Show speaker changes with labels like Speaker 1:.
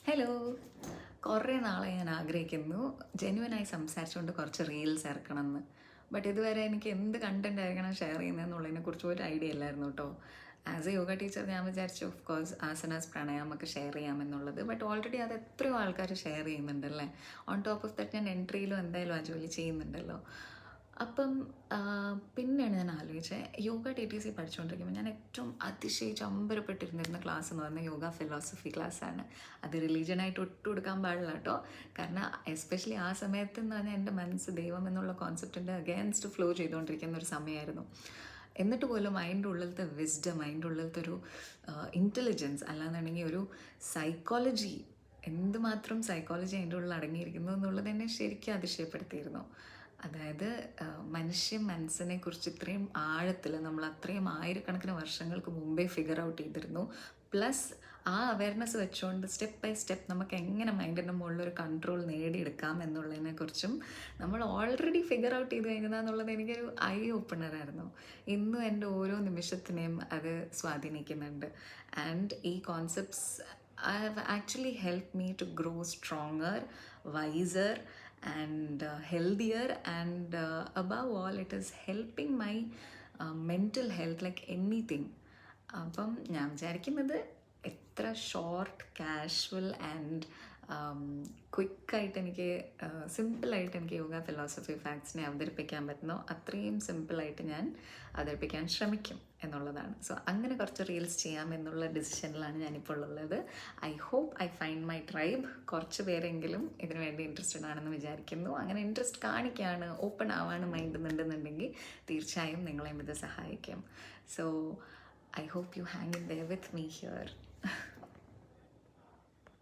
Speaker 1: Hello. കുറേ നാളെ ഞാൻ ആഗ്രഹിക്കുന്നു ജെന്യുവനായി സംസാരിച്ചുകൊണ്ട് കുറച്ച് റീൽസ് ഇറക്കണമെന്ന്. ബട്ട് ഇതുവരെ എനിക്ക് എന്ത് കണ്ടന്റ് ആയിരിക്കണം ഷെയർ ചെയ്യുന്നതെന്നുള്ളതിനെക്കുറിച്ച് ഒരു ഐഡിയ ഇല്ലായിരുന്നു കേട്ടോ. ആസ് എ യോഗ ടീച്ചർ ഞാൻ വിചാരിച്ചു ഓഫ് കോഴ്സ് ആസനാസ് പ്രാണായാമൊക്കെ ഷെയർ ചെയ്യാമെന്നുള്ളത്. ബട്ട് ഓൾറെഡി അത് എത്രയോ ആൾക്കാർ ഷെയർ ചെയ്യുന്നുണ്ടല്ലേ. ഓൺ ടോപ്പ് ഓഫ് ദറ്റ് ഞാൻ എൻട്രിയിലും എന്തായാലും ആ ജോലി ചെയ്യുന്നുണ്ടല്ലോ. അപ്പം പിന്നെയാണ് ഞാൻ ആലോചിച്ചത്, യോഗ ടി ടി സി പഠിച്ചുകൊണ്ടിരിക്കുമ്പോൾ ഞാൻ ഏറ്റവും അതിശയിച്ച് അമ്പരപ്പെട്ടിരുന്നിരുന്ന ക്ലാസ് എന്ന് പറഞ്ഞാൽ യോഗ ഫിലോസഫി ക്ലാസ്സാണ്. അത് റിലീജിയനായിട്ട് ഒട്ടും എടുക്കാൻ പാടില്ല കേട്ടോ. കാരണം എസ്പെഷ്യലി ആ സമയത്ത് എന്ന് പറഞ്ഞാൽ എൻ്റെ മനസ്സ് ദൈവം എന്നുള്ള കോൺസെപ്റ്റിൻ്റെ അഗെയിൻസ്റ്റ് ഫ്ലോ ചെയ്തുകൊണ്ടിരിക്കുന്ന ഒരു സമയമായിരുന്നു. എന്നിട്ട് പോലും അതിൻ്റെ ഉള്ളിലത്തെ വിസ്ഡം, അതിൻ്റെ ഉള്ളിലത്തെ ഒരു ഇൻ്റലിജൻസ്, അല്ലാന്നുണ്ടെങ്കിൽ ഒരു സൈക്കോളജി, എന്തുമാത്രം സൈക്കോളജി അതിൻ്റെ ഉള്ളിൽ അടങ്ങിയിരിക്കുന്നു എന്നുള്ളത് എന്നെ ശരിക്കും അതിശയപ്പെടുത്തിയിരുന്നു. അതായത് മനുഷ്യ മനസ്സിനെ കുറിച്ച് ഇത്രയും ആഴത്തിൽ നമ്മൾ അത്രയും ആയിരക്കണക്കിന് വർഷങ്ങൾക്ക് മുമ്പേ ഫിഗർ ഔട്ട് ചെയ്തിരുന്നു. പ്ലസ് ആ അവയർനെസ് വെച്ചുകൊണ്ട് സ്റ്റെപ്പ് ബൈ സ്റ്റെപ്പ് നമുക്ക് എങ്ങനെ മൈൻഡിൻ്റെ മുകളിലൊരു കൺട്രോൾ നേടിയെടുക്കാം എന്നുള്ളതിനെക്കുറിച്ചും നമ്മൾ ഓൾറെഡി ഫിഗർ ഔട്ട് ചെയ്ത് കഴിഞ്ഞതെന്നുള്ളത് എനിക്കൊരു ഐ ഓപ്പണറായിരുന്നു. ഇന്നും എൻ്റെ ഓരോ നിമിഷത്തിനെയും അത് സ്വാധീനിക്കുന്നുണ്ട്. ആൻഡ് ഈ concepts have actually helped me to grow stronger, wiser, and healthier, and above all, it is helping my mental health like anything. അപ്പം ഞാൻ വിചാരിക്കുന്നത് എത്ര ഷോർട്ട്, കാഷ്വൽ ആൻഡ് ക്വിക്കായിട്ട് എനിക്ക് സിമ്പിളായിട്ട് എനിക്ക് യോഗ ഫിലോസഫി ഫാക്ട്സിനെ അവതരിപ്പിക്കാൻ പറ്റുന്നോ അത്രയും സിമ്പിളായിട്ട് ഞാൻ അവതരിപ്പിക്കാൻ ശ്രമിക്കും എന്നുള്ളതാണ്. സോ അങ്ങനെ കുറച്ച് റീൽസ് ചെയ്യാം എന്നുള്ള ഡിസിഷനിലാണ് ഞാനിപ്പോൾ ഉള്ളത്. I hope I find my tribe. കുറച്ച് പേരെങ്കിലും ഇതിനു വേണ്ടി ഇൻട്രസ്റ്റഡ് ആണെന്ന് വിചാരിക്കുന്നു. അങ്ങനെ ഇൻട്രസ്റ്റ് കാണിക്കുകയാണ്, ഓപ്പൺ ആവാണ് മൈൻഡ് എന്നുണ്ടെന്നുണ്ടെങ്കിൽ തീർച്ചയായും നിങ്ങളെയും ഇത് സഹായിക്കും. So I hope you hang in there with me here.